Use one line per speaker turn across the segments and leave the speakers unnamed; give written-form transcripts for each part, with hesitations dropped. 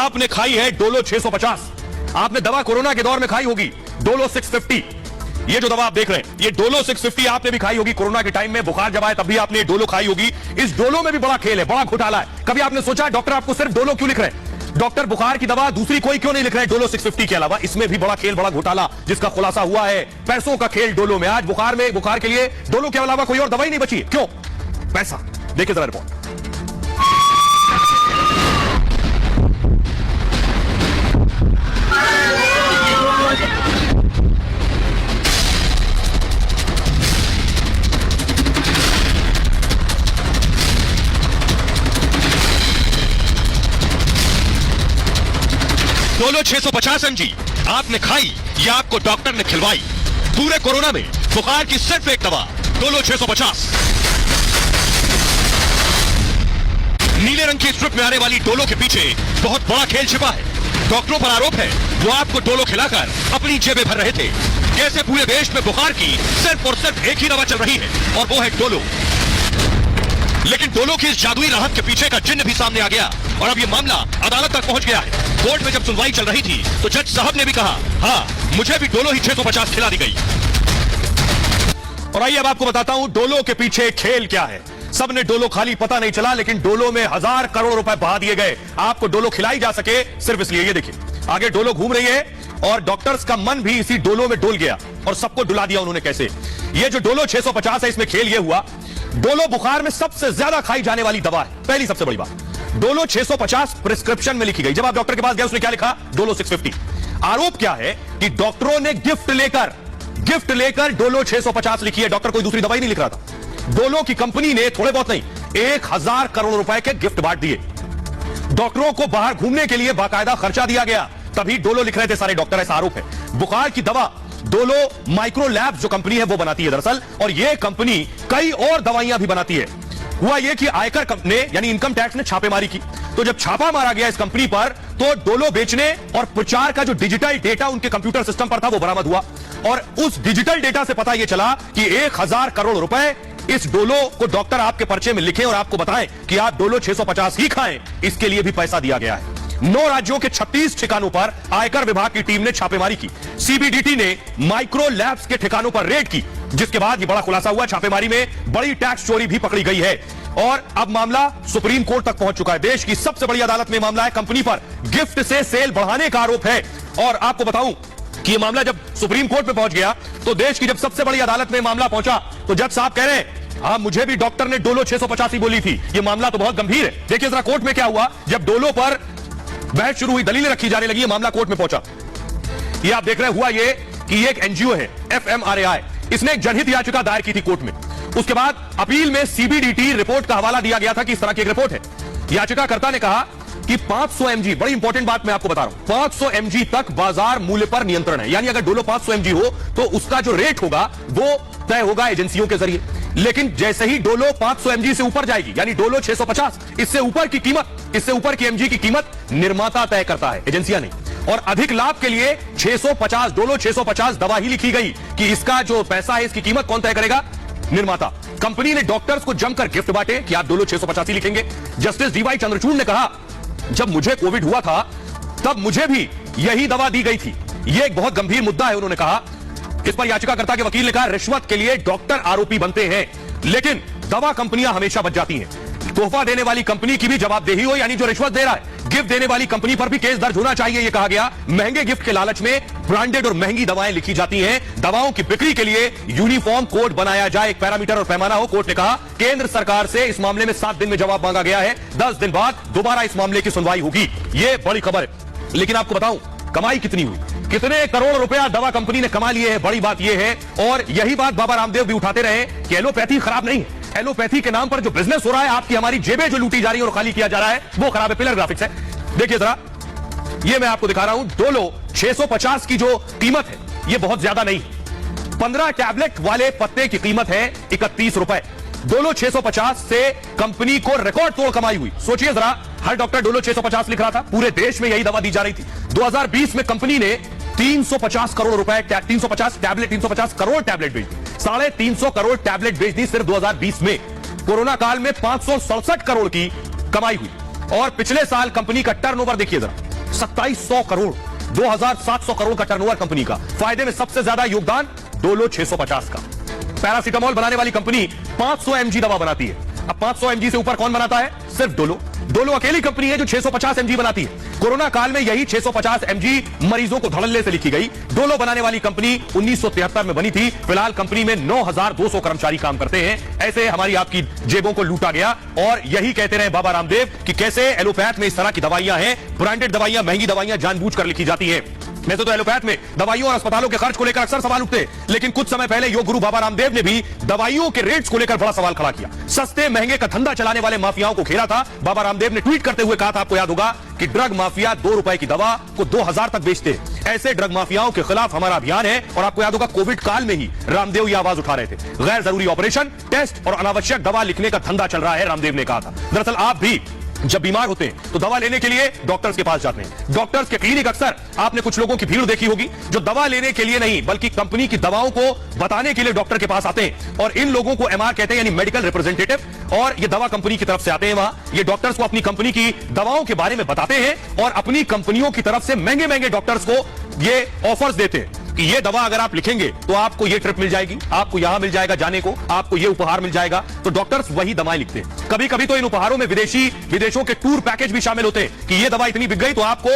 आपने खाई है डोलो 650। आपने दवा कोरोना के दौर में खाई होगी डोलो 650। ये जो दवा आप देख रहे हैं ये डोलो 650 आपने भी खाई होगी कोरोना के टाइम में, बुखार जब आए तब भी आपने डोलो खाई होगी। इस डोलो में भी बड़ा खेल है, बड़ा घोटाला है। कभी आपने सोचा डॉक्टर आपको सिर्फ डोलो क्यों लिख रहे हैं? डॉक्टर बुखार की दवा दूसरी कोई क्यों नहीं लिख रहे हैं डोलो 650 के अलावा? इसमें भी बड़ा खेल, बड़ा घोटाला जिसका खुलासा हुआ है। पैसों का खेल डोलो में। आज बुखार के लिए डोलो के अलावा कोई और दवाई नहीं बची। क्यों? पैसा। देखिए जरा रिपोर्ट। डोलो 650 mg आपने खाई या आपको डॉक्टर ने खिलवाई? पूरे कोरोना में बुखार की सिर्फ एक दवा डोलो 650। नीले रंग की स्ट्रिप में आने वाली डोलो के पीछे बहुत बड़ा खेल छिपा है। डॉक्टरों पर आरोप है वो आपको डोलो खिलाकर अपनी जेबें भर रहे थे। कैसे पूरे देश में बुखार की सिर्फ और सिर्फ एक ही दवा चल रही है और वो है डोलो। लेकिन डोलो की इस जादुई राहत के पीछे का जिन्न भी सामने आ गया और अब ये मामला अदालत तक पहुंच गया है। कोर्ट में जब सुनवाई चल रही थी तो जज साहब ने भी कहा हाँ मुझे भी डोलो ही 650 खिला दी गई। और आइए अब आपको बताता हूं डोलो के पीछे खेल क्या है। सबने डोलो खाली पता नहीं चला, लेकिन डोलो में 1000 करोड़ रुपए बहा दिए गए आपको डोलो खिलाई जा सके सिर्फ इसलिए। ये देखिए आगे डोलो घूम रही है और डॉक्टर्स का मन भी इसी डोलो में डोल गया और सबको डुला दिया उन्होंने। कैसे? ये जो डोलो 650 है इसमें खेल ये हुआ, डोलो बुखार में सबसे ज्यादा खाई जाने वाली दवा है। पहली सबसे बड़ी बात, डोलो 650 प्रिस्क्रिप्शन में लिखी गई। जब आप डॉक्टर के पास गए उसने क्या लिखा? डोलो 650। आरोप क्या है कि डॉक्टरों ने गिफ्ट लेकर डोलो 650 लिखी है। डॉक्टर कोई दूसरी दवाई नहीं लिख रहा था। डोलो की कंपनी ने थोड़े बहुत नहीं 1000 करोड़ रुपए के गिफ्ट बांट दिए। डॉक्टरों को बाहर घूमने के लिए बाकायदा खर्चा दिया गया, तभी डोलो लिख रहे थे सारे डॉक्टर, ऐसा आरोप है। बुखार की दवा डोलो माइक्रो लैब्स जो कंपनी है वो बनाती है दरअसल, और ये कंपनी कई और दवाइयां भी बनाती है। हुआ ये कि आयकर ने यानी इनकम टैक्स ने छापेमारी की, तो जब छापा मारा गया इस कंपनी पर तो डोलो बेचने और प्रचार का जो डिजिटल डेटा उनके कंप्यूटर सिस्टम पर था वो बरामद हुआ। और उस डिजिटल डेटा से पता यह चला कि 1000 करोड़ रुपए इस डोलो को डॉक्टर आपके पर्चे में लिखें और आपको बताएं कि आप डोलो 650 ही खाएं, इसके लिए भी पैसा दिया गया है। 9 राज्यों के 36 ठिकानों पर आयकर विभाग की टीम ने छापेमारी की। सीबीडीटी ने माइक्रो लैब्स के ठिकानों पर रेड की, जिसके बाद ये बड़ा खुलासा हुआ। छापेमारी में बड़ी टैक्स चोरी भी पकड़ी गई है और अब मामला सुप्रीम कोर्ट तक पहुंच चुका है। देश की सबसे बड़ी अदालत में मामला है। कंपनी पर गिफ्ट से सेल बढ़ाने का आरोप है। और आपको बताऊं कि यह मामला जब सुप्रीम कोर्ट में पहुंच गया तो देश की जब सबसे बड़ी अदालत में मामला पहुंचा तो जज साहब कह रहे हैं हाँ मुझे भी डॉक्टर ने डोलो 650 ही बोली थी। यह मामला तो बहुत गंभीर है। देखिए जरा कोर्ट में क्या हुआ। जब डोलो पर बहस शुरू हुई, दलीलें रखी जाने लगी, मामला कोर्ट में पहुंचा। ये आप देख रहे हुआ ये कि एक एनजीओ है FMRAI, इसने एक जनहित याचिका दायर की थी कोर्ट में। उसके बाद अपील में सीबीडीटी रिपोर्ट का हवाला दिया गया था कि इस तरह की एक रिपोर्ट है। याचिकाकर्ता ने कहा कि 500 mg, बड़ी इंपॉर्टेंट बात मैं आपको बता रहा हूं, 500 mg तक बाजार मूल्य पर नियंत्रण है। यानी अगर डोलो 500 mg हो तो उसका जो रेट होगा वो तय होगा एजेंसियों के जरिए। लेकिन जैसे ही डोलो 500 mg से ऊपर जाएगी, यानी डोलो 650, इससे ऊपर की mg की कीमत निर्माता तय करता है, एजेंसियां नहीं। और अधिक लाभ के लिए 650 डोलो 650 दवा ही लिखी गई कि इसका जो पैसा है इसकी कीमत कौन तय करेगा? निर्माता। कंपनी ने डॉक्टर्स को जमकर गिफ्ट बांटे कि आप डोलो 650 ही लिखेंगे। जस्टिस DY चंद्रचूड़ ने कहा जब मुझे कोविड हुआ था तब मुझे भी यही दवा दी गई थी। यह एक बहुत गंभीर मुद्दा है उन्होंने कहा। इस पर याचिकाकर्ता के वकील ने कहा रिश्वत के लिए डॉक्टर आरोपी बनते हैं, लेकिन दवा कंपनियां हमेशा बच जाती हैं। तोहफा देने वाली कंपनी की भी जवाबदेही हो, यानी जो रिश्वत दे रहा है। गिफ्ट देने वाली कंपनी पर भी केस दर्ज होना चाहिए, यह कहा गया। महंगे गिफ्ट के लालच में ब्रांडेड और महंगी दवाएं लिखी जाती हैं। दवाओं की बिक्री के लिए यूनिफॉर्म कोड बनाया जाए, एक पैरामीटर और पैमाना हो। कोर्ट ने कहा केंद्र सरकार से इस मामले में 7 दिन में जवाब मांगा गया है। 10 दिन बाद दोबारा इस मामले की सुनवाई होगी। यह बड़ी खबर है। लेकिन आपको बताऊं कमाई कितनी हुई, कितने करोड़ रुपया दवा कंपनी ने कमा लिए हैं, बड़ी बात यह है। और यही बात बाबा रामदेव भी उठाते रहे कि एलोपैथी खराब नहीं है। एलोपैथी के नाम पर जो बिजनेस हो रहा है, आपकी हमारी जेबें जो लूटी जा रही है और खाली किया जा रहा है, वो खराब है। पिलर ग्राफिक्स है, देखिए जरा, ये मैं आपको दिखा रहा हूं। डोलो 650 की जो कीमत है ये बहुत ज्यादा नहीं। 15 टैबलेट वाले पत्ते की कीमत है 31 रुपए। डोलो 650 से कंपनी को रिकॉर्ड तोड़ कमाई हुई। सोचिए जरा, हर डॉक्टर डोलो 650 लिख रहा था, पूरे देश में यही दवा दी जा रही थी। 2020 में कंपनी ने 350 करोड़ रुपए 350 करोड़ टैबलेट बेच दी। 350 करोड़ टैबलेट बेच दी सिर्फ 2020 में। कोरोना काल में 567 करोड़ की कमाई हुई। और पिछले साल कंपनी का टर्नओवर देखिए जरा, 2700 करोड़, 2700 करोड़ का टर्नओवर कंपनी का। फायदे में सबसे ज्यादा योगदान डोलो 650 का। पैरासीटामोल बनाने वाली कंपनी 500 mg दवा बनाती है। अब 500 mg से ऊपर कौन बनाता है? सिर्फ डोलो। डोलो अकेली कंपनी है जो 650 mg बनाती है। कोरोना काल में यही 650 mg मरीजों को धड़ल्ले से लिखी गई। डोलो बनाने वाली कंपनी 1973 में बनी थी। फिलहाल कंपनी में 9200 कर्मचारी काम करते हैं। ऐसे हमारी आपकी जेबों को लूटा गया। और यही कहते रहे बाबा रामदेव कि कैसे एलोपैथ में इस तरह की दवाइयां हैं, ब्रांडेड दवाइयां, महंगी दवाइयां जानबूझकर लिखी जाती हैं। वैसे तो एलोपैथ में दवाइयों और अस्पतालों के खर्च को लेकर अक्सर सवाल उठते, लेकिन कुछ समय पहले योग गुरु बाबा रामदेव ने भी दवाइयों के रेट्स को लेकर बड़ा सवाल खड़ा किया। सस्ते महंगे का धंधा चलाने वाले माफियाओं को घेरा था। बाबा रामदेव ने ट्वीट करते हुए कहा था, आपको याद होगा, कि ड्रग माफिया 2 रुपए की दवा को 2000 तक बेचते हैं। ऐसे ड्रग माफियाओं के खिलाफ हमारा अभियान है। और आपको याद होगा, कोविड काल में ही रामदेव ये आवाज उठा रहे थे। गैर जरूरी ऑपरेशन, टेस्ट और अनावश्यक दवा लिखने का धंधा चल रहा है, रामदेव ने कहा था। दरअसल आप भी जब बीमार होते हैं तो दवा लेने के लिए डॉक्टर्स के पास जाते हैं। डॉक्टर्स के क्लिनिक अक्सर आपने कुछ लोगों की भीड़ देखी होगी जो दवा लेने के लिए नहीं बल्कि कंपनी की दवाओं को बताने के लिए डॉक्टर के पास आते हैं। और इन लोगों को एमआर कहते हैं, यानी मेडिकल रिप्रेजेंटेटिव। और ये दवा कंपनी की तरफ से आते हैं। वहां ये डॉक्टर्स को अपनी कंपनी की दवाओं के बारे में बताते हैं और अपनी कंपनियों की तरफ से महंगे महंगे डॉक्टर्स को ये ऑफर्स देते हैं कि ये दवा अगर आप लिखेंगे तो आपको ये ट्रिप मिल जाएगी, आपको यहां मिल जाएगा जाने को, आपको ये उपहार मिल जाएगा। तो डॉक्टर्स वही दवाएं लिखते हैं। कभी कभी तो इन उपहारों में विदेशों के टूर पैकेज भी शामिल होते हैं कि ये दवा इतनी बिक गई तो आपको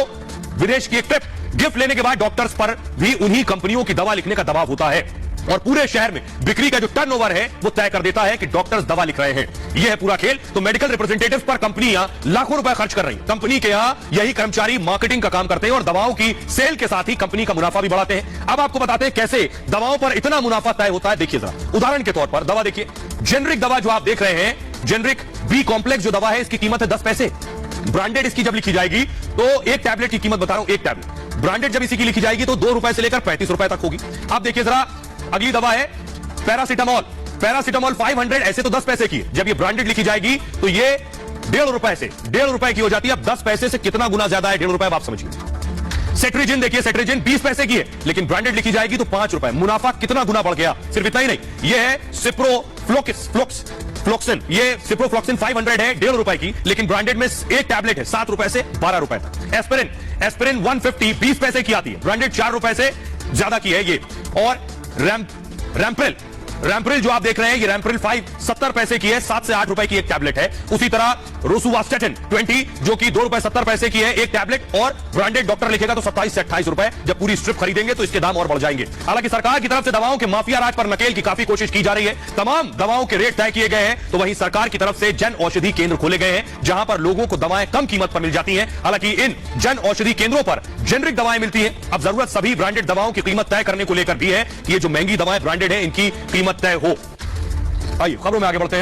विदेश की एक ट्रिप गिफ्ट लेने के बाद डॉक्टर्स पर भी उन्हीं कंपनियों की दवा लिखने का दबाव होता है। और पूरे शहर में बिक्री का जो टर्नओवर है वो तय कर देता है कि डॉक्टर्स दवा लिख रहे हैं। यह है पूरा खेल। तो मेडिकल रिप्रेजेंटेटिव्स पर कंपनियां लाखों रुपए खर्च कर रही हैं। कंपनी के यहां यही कर्मचारी मार्केटिंग का काम करते हैं और दवाओं की सेल के साथ ही कंपनी का मुनाफा भी बढ़ाते हैं। अब आपको बताते हैं कैसे दवाओं पर इतना मुनाफा तय होता है। देखिए जरा, उदाहरण के तौर पर दवा देखिए, जेनरिक दवा जो आप देख रहे हैं, जेनरिक बी कॉम्प्लेक्स जो दवा है, इसकी कीमत है 10 पैसे। ब्रांडेड इसकी जब लिखी जाएगी तो एक टैबलेट की कीमत बता रहा हूं, एक टैबलेट ब्रांडेड जब इसी की लिखी जाएगी तो 2 रुपए से लेकर 35 रुपए तक होगी। आप देखिए जरा, अगली दवा है पैरासीटामोल। पैरासीटामोल 500 ऐसे तो 10 पैसे की है। जब ये ब्रांडेड लिखी जाएगी तो ये 1.5 रुपए से 1.5 रुपए की हो जाती है। अब 10 पैसे से कितना गुना ज्यादा है 1.5 रुपए, आप समझिए। सेट्रिजिन देखिए, सेट्रिजिन 20 पैसे की है लेकिन ब्रांडेड लिखी जाएगी तो 5 रुपए। मुनाफा कितना गुना बढ़ गया। सिर्फ इतना ही नहीं, यह है सिप्रोफ्लोक्सिन। ये सिप्रोफ्लोक्सिन 500 है 1.5 रुपए की, लेकिन ब्रांडेड में एक टैबलेट है 7 रुपए से 12 रुपए तक। एस्पिरिन 150 20 पैसे की आती है, ब्रांडेड 4 रुपए से ज्यादा की है ये। और रैम्प्रिल जो आप देख रहे हैं, ये रैम्प्रिल 5 70 पैसे की है, 7 से 8 रुपए की एक टैबलेट है। उसी तरह रोसुवास्टेटिन 20 जो कि 2 रुपए 70 पैसे की है एक टैबलेट, और ब्रांडेड डॉक्टर लिखेगा तो 27 से 28 रुपए। जब पूरी स्ट्रिप खरीदेंगे तो इसके दाम और बढ़ जाएंगे। हालांकि सरकार की तरफ से दवाओं के माफिया राज पर नकेल की काफी कोशिश की जा रही है। तमाम दवाओं के रेट तय किए गए हैं, तो वहीं सरकार की तरफ से जन औषधि केंद्र खोले गए हैं जहां पर लोगों को दवाएं कम कीमत पर मिल जाती हैं। हालांकि इन जन औषधि केंद्रों पर जेनरिक दवाएं मिलती हैं। अब जरूरत सभी ब्रांडेड दवाओं की कीमत तय करने को लेकर भी है कि ये जो महंगी दवाएं ब्रांडेड है इनकी कीमत तय हो। आइए खबरों में आगे बढ़ते हैं।